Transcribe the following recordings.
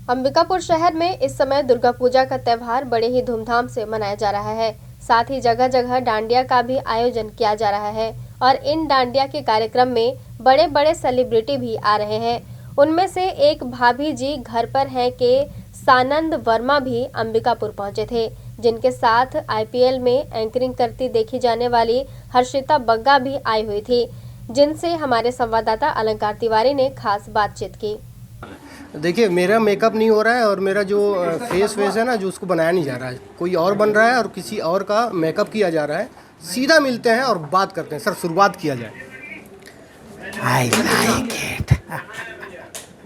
अंबिकापुर शहर में इस समय दुर्गा पूजा का त्यौहार बड़े ही धूमधाम से मनाया जा रहा है। साथ ही जगह जगह डांडिया का भी आयोजन किया जा रहा है और इन डांडिया के कार्यक्रम में बड़े बड़े सेलिब्रिटी भी आ रहे हैं। उनमें से एक भाभी जी घर पर हैं के सानंद वर्मा भी अंबिकापुर पहुंचे थे, जिनके साथ आईपीएल में एंकरिंग करती देखी जाने वाली हर्षिता बग्गा भी आई हुई थी, जिनसे हमारे संवाददाता अलंकार तिवारी ने खास बातचीत की। देखिए, मेरा मेकअप नहीं हो रहा है और मेरा जो फेस है ना, जो उसको बनाया नहीं जा रहा है, कोई और बन रहा है और किसी और का मेकअप किया जा रहा है। सीधा मिलते हैं और बात करते हैं। सर, शुरुआत किया जाए। I like it.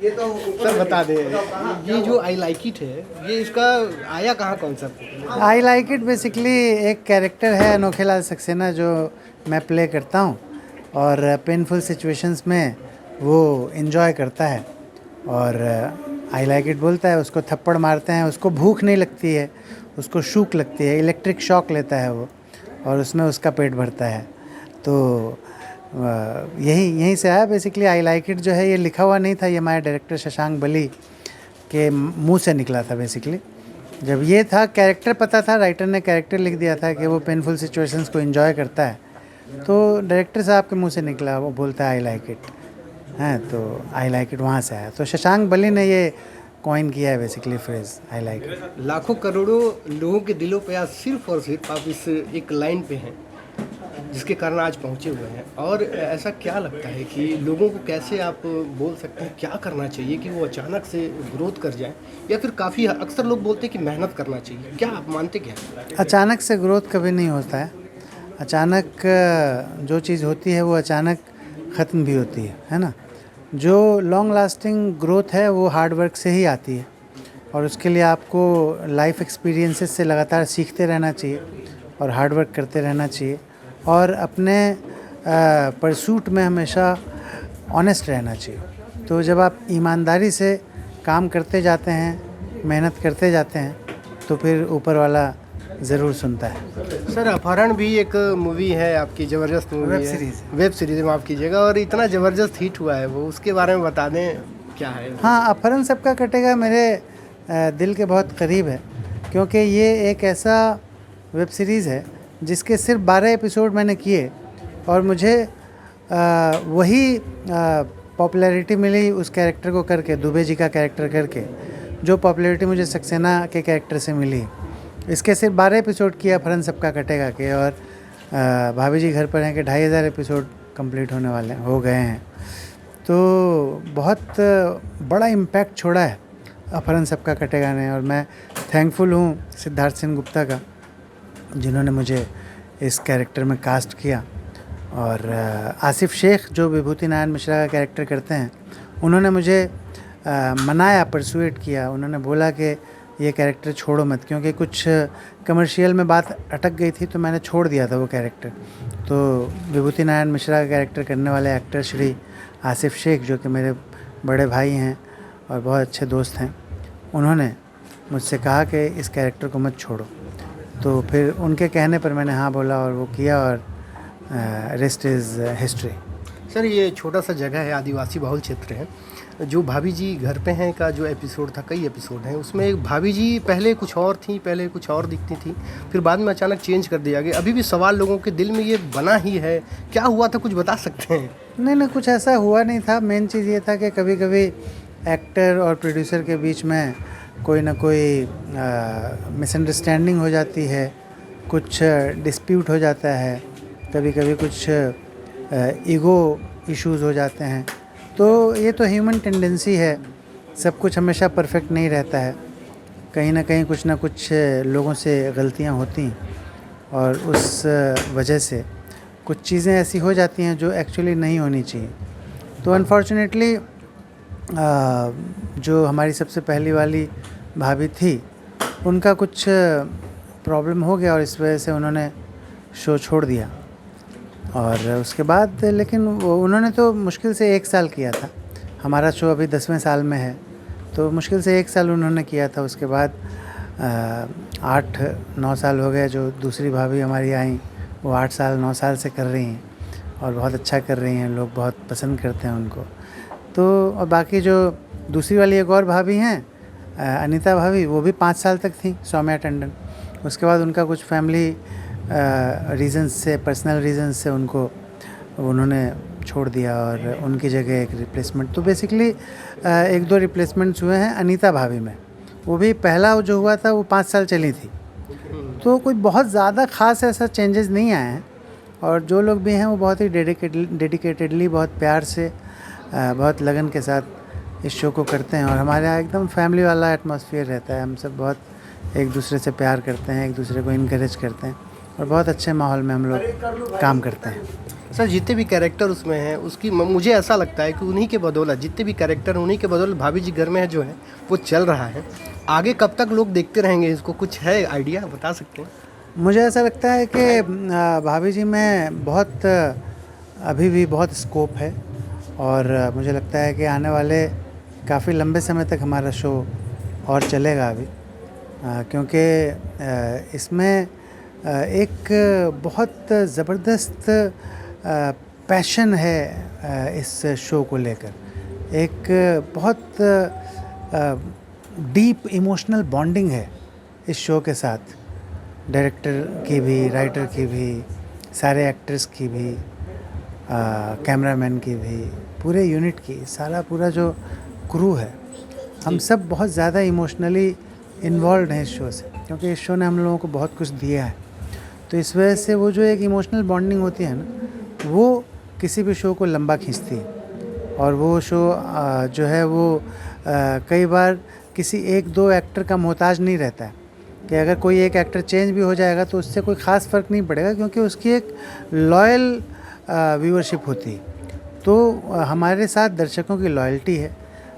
ये तो सर बता दे, ये जो आई लाइक इट है, ये इसका आया कहाँ concept? I like it basically एक कैरेक्टर है अनोखेलाल सक्सेना जो मैं प्ले करता हूँ और पेनफुल सिचुएशंस में वो इन्जॉय करता है और आई लाइक इट बोलता है। उसको थप्पड़ मारते हैं, उसको भूख नहीं लगती है, उसको शूक लगती है, इलेक्ट्रिक शॉक लेता है वो और उसमें उसका पेट भरता है। तो यहीं से आया बेसिकली। आई लाइक इट जो है ये लिखा हुआ नहीं था, ये हमारे डायरेक्टर शशांक बली के मुंह से निकला था बेसिकली। जब ये था कैरेक्टर पता था, राइटर ने कैरेक्टर लिख दिया था कि वो पेनफुल सिचुएशंस को एंजॉय करता है, तो डायरेक्टर साहब के मुंह से निकला, वो बोलता है आई लाइक इट हैं, तो आई लाइक इट वहाँ से आया। तो शशांक बली ने ये कॉइन किया है basically phrase I like it. लाखों करोड़ों लोगों के दिलों पे आज सिर्फ और सिर्फ आप इस एक लाइन पे हैं, जिसके कारण आज पहुंचे हुए हैं। और ऐसा क्या लगता है कि लोगों को कैसे आप बोल सकते हैं, क्या करना चाहिए कि वो अचानक से ग्रोथ कर जाए, या फिर काफ़ी अक्सर लोग बोलते हैं कि मेहनत करना चाहिए, क्या आप मानते क्या? अचानक से ग्रोथ कभी नहीं होता है। अचानक जो चीज़ होती है वो अचानक ख़त्म भी होती है ना। जो लॉन्ग लास्टिंग ग्रोथ है वो हार्ड वर्क से ही आती है और उसके लिए आपको लाइफ एक्सपीरियंसेस से लगातार सीखते रहना चाहिए और हार्ड वर्क करते रहना चाहिए और अपने परसूट में हमेशा ऑनेस्ट रहना चाहिए। तो जब आप ईमानदारी से काम करते जाते हैं, मेहनत करते जाते हैं, तो फिर ऊपर वाला ज़रूर सुनता है। सर, अपहरण भी एक मूवी है आपकी, ज़बरदस्त मूवी है, वेब सीरीज़ माफ़ कीजिएगा, और इतना ज़बरदस्त हिट हुआ है वो, उसके बारे में बता दें क्या है? हाँ, अपहरण सबका कटेगा मेरे दिल के बहुत करीब है, क्योंकि ये एक ऐसा वेब सीरीज़ है जिसके सिर्फ 12 एपिसोड मैंने किए और मुझे वही पॉपुलैरिटी मिली उस कैरेक्टर को करके, दुबे जी का कैरेक्टर करके, जो पॉपुलैरिटी मुझे सक्सेना के कैरेक्टर से मिली। इसके सिर्फ 12 एपिसोड किया अपहरण सबका कटेगा के, और भाभी जी घर पर हैं कि 2500 एपिसोड कंप्लीट होने वाले हो गए हैं। तो बहुत बड़ा इम्पैक्ट छोड़ा है अपहरण सबका कटेगा ने, और मैं थैंकफुल हूँ सिद्धार्थ सिंह गुप्ता का, जिन्होंने मुझे इस कैरेक्टर में कास्ट किया। और आसिफ शेख जो विभूति नारायण मिश्रा का कैरेक्टर करते हैं, उन्होंने मुझे मनाया, परसुएट किया। उन्होंने बोला कि ये कैरेक्टर छोड़ो मत, क्योंकि कुछ कमर्शियल में बात अटक गई थी, तो मैंने छोड़ दिया था वो कैरेक्टर। तो विभूति नारायण मिश्रा का कैरेक्टर करने वाले एक्टर श्री आसिफ शेख, जो कि मेरे बड़े भाई हैं और बहुत अच्छे दोस्त हैं, उन्होंने मुझसे कहा कि इस कैरेक्टर को मत छोड़ो। तो फिर उनके कहने पर मैंने हाँ बोला और वो किया, और रेस्ट इज़ हिस्ट्री। सर, ये छोटा सा जगह है, आदिवासी बहुल क्षेत्र है। जो भाभी जी घर पे हैं का जो एपिसोड था, कई एपिसोड हैं, उसमें एक भाभी जी पहले कुछ और थी, पहले कुछ और दिखती थी, फिर बाद में अचानक चेंज कर दिया गया। अभी भी सवाल लोगों के दिल में ये बना ही है, क्या हुआ था, कुछ बता सकते हैं? नहीं, कुछ ऐसा हुआ नहीं था। मेन चीज़ ये था कि कभी कभी एक्टर और प्रोड्यूसर के बीच में कोई ना कोई मिसअंडरस्टैंडिंग हो जाती है, कुछ डिस्प्यूट हो जाता है, कभी कभी कुछ ईगो इश्यूज़ हो जाते हैं। तो ये तो ह्यूमन टेंडेंसी है, सब कुछ हमेशा परफेक्ट नहीं रहता है, कहीं ना कहीं कुछ ना कुछ लोगों से गलतियां होती हैं और उस वजह से कुछ चीज़ें ऐसी हो जाती हैं जो एक्चुअली नहीं होनी चाहिए। तो अनफॉर्चुनेटली जो हमारी सबसे पहली वाली भाभी थी, उनका कुछ प्रॉब्लम हो गया और इस वजह से उन्होंने शो छोड़ दिया। और उसके बाद लेकिन उन्होंने तो मुश्किल से 1 साल किया था, हमारा शो अभी 10वें साल में है, तो मुश्किल से 1 साल उन्होंने किया था। उसके बाद 8-9 साल हो गए। जो दूसरी भाभी हमारी आई, वो 8 साल 9 साल से कर रही हैं और बहुत अच्छा कर रही हैं, लोग बहुत पसंद करते हैं उनको। तो और बाकी जो दूसरी वाली एक और भाभी हैं, अनीता भाभी वो भी 5 साल तक थी, सौम्या टंडन। उसके बाद उनका कुछ फैमिली रीजंस से, पर्सनल रीजंस से उनको उन्होंने छोड़ दिया और उनकी जगह एक रिप्लेसमेंट। तो बेसिकली 1-2 रिप्लेसमेंट्स हुए हैं अनीता भाभी में। वो भी पहला जो हुआ था वो 5 साल चली थी, तो कोई बहुत ज़्यादा ख़ास ऐसा चेंजेस नहीं आए हैं। और जो लोग भी हैं वो बहुत ही डेडिकेटेडली, बहुत प्यार से, बहुत लगन के साथ इस शो को करते हैं। और हमारे यहाँ एकदम फैमिली वाला एटमॉस्फेयर रहता है। हम सब बहुत एक दूसरे से प्यार करते हैं, एक दूसरे को इनकरेज करते हैं और बहुत अच्छे माहौल में हम लोग काम करते हैं। सर, जितने भी कैरेक्टर उसमें हैं उसकी मुझे ऐसा लगता है कि उन्हीं के बदौलत, जितने भी कैरेक्टर उन्हीं के बदौलत भाभी जी घर में है जो है वो चल रहा है। आगे कब तक लोग देखते रहेंगे इसको, कुछ है आइडिया बता सकते हैं? मुझे ऐसा लगता है कि भाभी जी में बहुत अभी भी बहुत स्कोप है और मुझे लगता है कि आने वाले काफ़ी लंबे समय तक हमारा शो और चलेगा अभी, क्योंकि इसमें एक बहुत ज़बरदस्त पैशन है इस शो को लेकर। एक बहुत डीप इमोशनल बॉन्डिंग है इस शो के साथ, डायरेक्टर की भी, राइटर की भी, सारे एक्टर्स की भी, कैमरामैन की भी, पूरे यूनिट की, सारा पूरा जो क्रू है, हम सब बहुत ज़्यादा इमोशनली इन्वॉल्व हैं इस शो से, क्योंकि इस शो ने हम लोगों को बहुत कुछ दिया है। तो इस वजह से वो जो एक इमोशनल बॉन्डिंग होती है ना, वो किसी भी शो को लंबा खींचती है। और वो शो जो है वो कई बार किसी 1-2 एक्टर का मोहताज नहीं रहता है कि अगर कोई एक एक्टर चेंज भी हो जाएगा तो उससे कोई ख़ास फ़र्क नहीं पड़ेगा, क्योंकि उसकी एक लॉयल व्यूअरशिप होती है। तो हमारे साथ दर्शकों की लॉयल्टी है,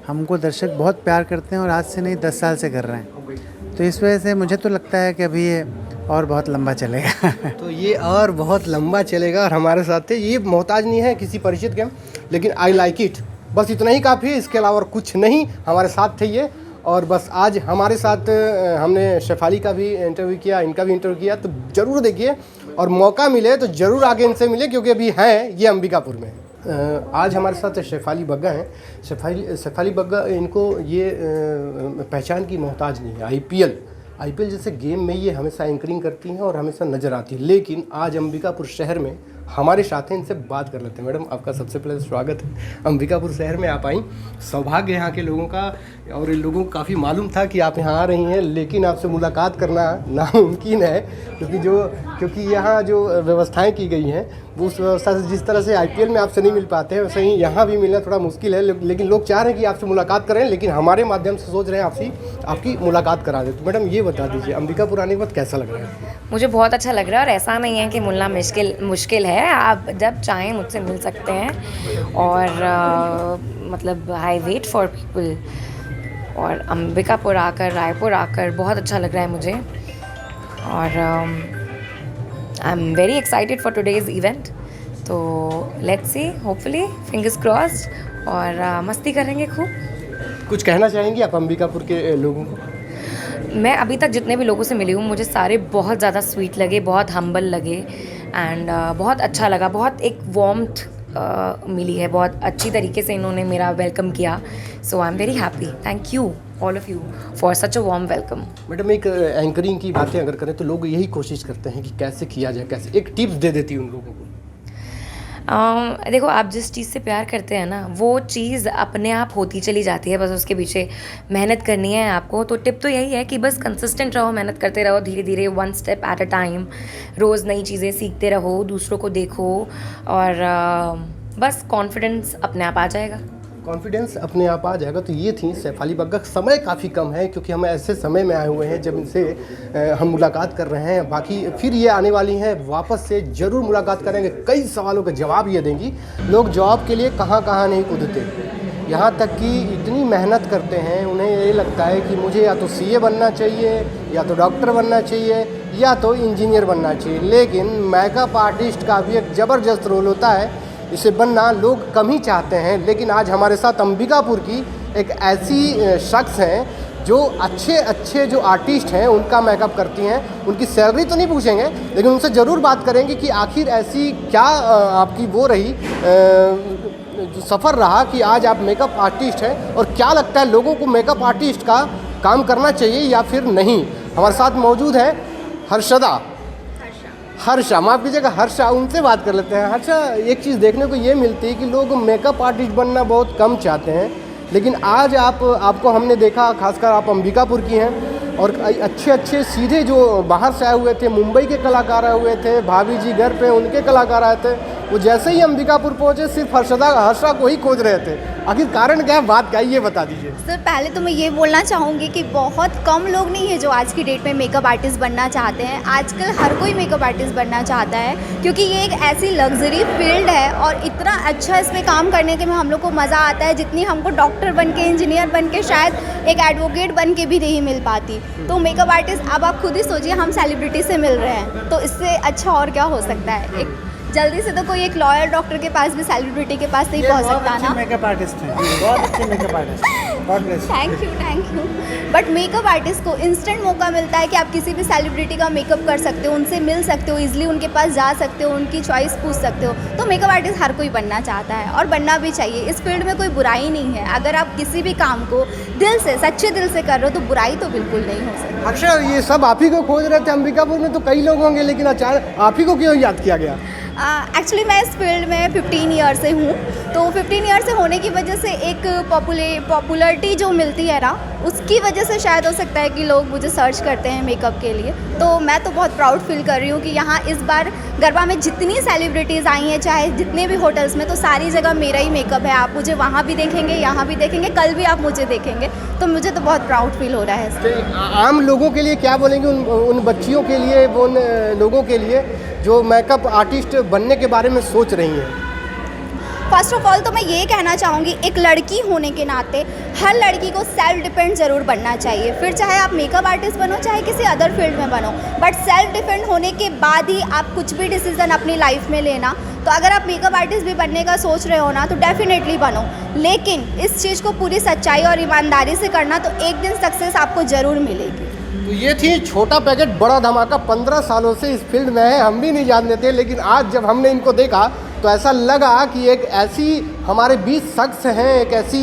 हमको दर्शक बहुत प्यार करते हैं और आज से नहीं 10 साल से कर रहे हैं। तो इस वजह से मुझे तो लगता है कि अभी ये और बहुत लंबा चलेगा। तो ये और बहुत लंबा चलेगा और हमारे साथ है, ये मोहताज नहीं है किसी परिचित के, लेकिन आई लाइक इट, बस इतना ही काफ़ी है, इसके अलावा कुछ नहीं। हमारे साथ थे ये, और बस आज हमारे साथ हमने शेफाली का भी इंटरव्यू किया, इनका भी इंटरव्यू किया। तो ज़रूर देखिए और मौका मिले तो ज़रूर आगे इनसे मिले, क्योंकि अभी हैं ये अंबिकापुर में। आज हमारे साथ शेफाली बग्गा हैं। शेफाली बग्गा, इनको ये पहचान की मोहताज नहीं है। आईपीएल जैसे गेम में ये हमेशा एंकरिंग करती हैं और हमेशा नज़र आती है, लेकिन आज अंबिकापुर शहर में हमारे साथ हैं, इनसे बात कर लेते हैं। मैडम, आपका सबसे पहले स्वागत है। अंबिकापुर शहर में आप आई, सौभाग्य यहाँ के लोगों का, और इन लोगों को काफ़ी मालूम था कि आप यहाँ आ रही हैं, लेकिन आपसे मुलाकात करना नामुमकिन है, क्योंकि यहाँ जो व्यवस्थाएं की गई हैं वो उस व्यवस्था से, जिस तरह से आईपीएल में आपसे नहीं मिल पाते हैं वैसे ही यहाँ भी मिलना थोड़ा मुश्किल है। लेकिन लोग चाह रहे हैं कि आपसे मुलाकात करें, लेकिन हमारे माध्यम से सोच रहे हैं आपकी मुलाकात करा दें। तो मैडम ये बता दीजिए, अंबिकापुर आने के बाद कैसा लग रहा है? मुझे बहुत अच्छा लग रहा है, और ऐसा नहीं है कि मिलना मुश्किल है। आप जब चाहें मुझसे मिल सकते हैं, और मतलब आई वेट फॉर पीपल। और अंबिकापुर आकर, रायपुर आकर बहुत अच्छा लग रहा है मुझे, और I am very excited for today's event. तो let's see, hopefully, fingers crossed, और मस्ती करेंगे खूब। कुछ कहना चाहेंगी आप अंबिकापुर के लोगों को? मैं अभी तक जितने भी लोगों से मिली हूँ, मुझे सारे बहुत ज़्यादा स्वीट लगे, बहुत हम्बल लगे, एंड बहुत अच्छा लगा। बहुत एक वार्मथ मिली है, बहुत अच्छी तरीके से इन्होंने मेरा वेलकम किया। So I am very happy. Thank you all of you for such a warm welcome. Madam, एक एंकरिंग की बातें अगर करें तो लोग यही कोशिश करते हैं कि कैसे किया जाए, कैसे, एक टिप्स दे देती उन लोगों को। देखो, आप जिस चीज़ से प्यार करते हैं ना, वो चीज़ अपने आप होती चली जाती है, बस उसके पीछे मेहनत करनी है आपको। तो टिप तो यही है कि बस कंसिस्टेंट रहो, मेहनत करते रहो, धीरे धीरे, 1 स्टेप एट अ टाइम। रोज़ नई चीज़ें सीखते रहो, दूसरों को देखो, और बस कॉन्फिडेंस अपने आप आ जाएगा। कॉन्फिडेंस अपने आप आ जाएगा। तो ये थी शेफाली बग्गा। समय काफ़ी कम है, क्योंकि हम ऐसे समय में आए हुए हैं जब इनसे हम मुलाकात कर रहे हैं। बाकी फिर ये आने वाली हैं, वापस से ज़रूर मुलाकात करेंगे, कई सवालों का जवाब ये देंगी। लोग जॉब के लिए कहाँ कहाँ नहीं कूदते, यहाँ तक कि इतनी मेहनत करते हैं, उन्हें ये लगता है कि मुझे या तो सीए बनना चाहिए, या तो डॉक्टर बनना चाहिए, या तो इंजीनियर बनना चाहिए। लेकिन मेकअप आर्टिस्ट का भी एक ज़बरदस्त रोल होता है, इसे बनना लोग कम ही चाहते हैं। लेकिन आज हमारे साथ अंबिकापुर की एक ऐसी शख्स हैं जो अच्छे जो आर्टिस्ट हैं उनका मेकअप करती हैं। उनकी सैलरी तो नहीं पूछेंगे, लेकिन उनसे ज़रूर बात करेंगे कि आखिर ऐसी क्या आपकी वो रही, जो सफ़र रहा कि आज आप मेकअप आर्टिस्ट हैं, और क्या लगता है लोगों को मेकअप आर्टिस्ट का काम करना चाहिए या फिर नहीं। हमारे साथ मौजूद है हर्षा, माफ़ कीजिएगा हर्षा, उनसे बात कर लेते हैं। हर्षा, एक चीज़ देखने को ये मिलती है कि लोग मेकअप आर्टिस्ट बनना बहुत कम चाहते हैं, लेकिन आज आपको हमने देखा, खासकर आप अंबिकापुर की हैं और अच्छे सीधे जो बाहर से आए हुए थे, मुंबई के कलाकार आए हुए थे, भाभी जी घर पे उनके कलाकार आए थे, वो जैसे ही अंबिकापुर पहुँचे सिर्फ हर्षा को ही खोज रहे थे। आखिर कारण क्या है, बात क्या है, ये बता दीजिए। सर पहले तो मैं ये बोलना चाहूँगी कि बहुत कम लोग नहीं है जो आज की डेट में मेकअप आर्टिस्ट बनना चाहते हैं। आजकल हर कोई मेकअप आर्टिस्ट बनना चाहता है, क्योंकि ये एक ऐसी लग्जरी फील्ड है और इतना अच्छा इसमें काम करने के में हम लोग को मज़ा आता है, जितनी हमको डॉक्टर बन के, इंजीनियर बन के, शायद एक एडवोकेट बन के भी नहीं मिल पाती। तो मेकअप आर्टिस्ट, अब आप खुद ही सोचिए, हम सेलिब्रिटी से मिल रहे हैं, तो इससे अच्छा और क्या हो सकता है। एक जल्दी से तो कोई एक लॉयर डॉक्टर के पास भी सेलिब्रिटी के पास नहीं पहुंच सकता ना। मेकअप आर्टिस्ट हैं, बहुत अच्छे makeup artist. God bless. Thank you. But makeup artist को इंस्टेंट मौका मिलता है कि आप किसी भी सेलिब्रिटी का मेकअप कर सकते हो, उनसे मिल सकते हो, इजीली उनके पास जा सकते हो, उनकी चॉइस पूछ सकते हो। तो मेकअप आर्टिस्ट हर कोई बनना चाहता है और बनना भी चाहिए। इस फील्ड में कोई बुराई नहीं है। अगर आप किसी भी काम को दिल से, सच्चे दिल से कर रहे हो तो बुराई तो बिल्कुल नहीं हो सकती। अच्छा, ये सब आप ही को खोज रहे थे? अंबिकापुर में तो कई लोग होंगे, लेकिन अचानक आप ही को क्यों याद किया गया? एक्चुअली मैं इस फील्ड में 15 ईयर से हूँ, तो 15 ईयर से होने की वजह से एक पॉपुलैरिटी जो मिलती है ना, उसकी वजह से शायद हो सकता है कि लोग मुझे सर्च करते हैं मेकअप के लिए। तो मैं तो बहुत प्राउड फील कर रही हूँ कि यहाँ इस बार गरबा में जितनी सेलिब्रिटीज़ आई हैं, चाहे जितने भी होटल्स में, तो सारी जगह मेरा ही मेकअप है। आप मुझे वहाँ भी देखेंगे, यहाँ भी देखेंगे, कल भी आप मुझे देखेंगे, तो मुझे तो बहुत प्राउड फील हो रहा है। आम लोगों के लिए क्या बोलेंगे, उन बच्चियों के लिए, उन लोगों के लिए जो मेकअप आर्टिस्ट बनने के बारे में सोच रही हैं? फर्स्ट ऑफ ऑल तो मैं ये कहना चाहूँगी, एक लड़की होने के नाते हर लड़की को सेल्फ डिपेंड ज़रूर बनना चाहिए। फिर चाहे आप मेकअप आर्टिस्ट बनो, चाहे किसी अदर फील्ड में बनो, बट सेल्फ डिपेंड होने के बाद ही आप कुछ भी डिसीज़न अपनी लाइफ में लेना। तो अगर आप मेकअप आर्टिस्ट भी बनने का सोच रहे हो ना, तो डेफिनेटली बनो, लेकिन इस चीज़ को पूरी सच्चाई और ईमानदारी से करना, तो एक दिन सक्सेस आपको ज़रूर मिलेगी। तो ये थी छोटा पैकेट बड़ा धमाका। 15 सालों से इस फील्ड में है, हम भी नहीं जानते थे, लेकिन आज जब हमने इनको देखा तो ऐसा लगा कि एक ऐसी हमारे बीच शख्स हैं, एक ऐसी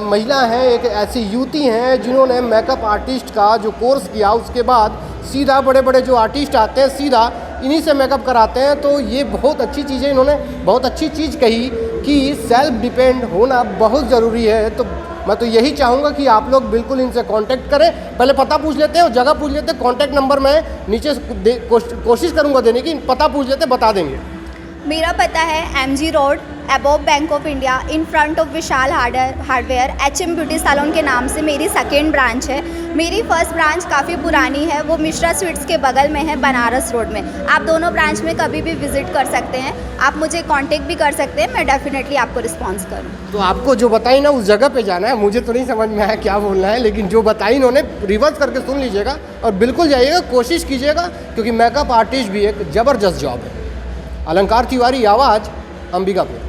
महिला हैं, एक ऐसी युवती हैं जिन्होंने मेकअप आर्टिस्ट का जो कोर्स किया, उसके बाद सीधा बड़े बड़े जो आर्टिस्ट आते हैं सीधा इन्हीं से मेकअप कराते हैं। तो ये बहुत अच्छी चीज़ है, इन्होंने बहुत अच्छी चीज़ कही कि सेल्फ डिपेंड होना बहुत ज़रूरी है। तो मैं तो यही चाहूँगा कि आप लोग बिल्कुल इनसे कांटेक्ट करें। पहले पता पूछ लेते हैं और जगह पूछ लेते हैं। कांटेक्ट नंबर मैं नीचे कोशिश करूँगा देने की, पता पूछ लेते, बता देंगे। मेरा पता है MG रोड, above Bank of India, in front of Vishal hardware, HM beauty salon के नाम से मेरी सेकेंड ब्रांच है। मेरी फर्स्ट ब्रांच काफ़ी पुरानी है, वो मिश्रा स्वीट्स के बगल में है, बनारस रोड में। आप दोनों ब्रांच में कभी भी विजिट कर सकते हैं, आप मुझे कांटेक्ट भी कर सकते हैं, मैं डेफिनेटली आपको रिस्पॉन्स करूँ। तो आपको जो बताई ना उस जगह पे जाना है, मुझे तो नहीं समझ में आया क्या बोलना है, लेकिन जो बताई इन्होंने रिवर्स करके सुन लीजिएगा और बिल्कुल जाइएगा, कोशिश कीजिएगा, क्योंकि मेकअप आर्टिस्ट भी एक ज़बरदस्त जॉब है। अलंकार तिवारी, आवाज़, अंबिकापुर।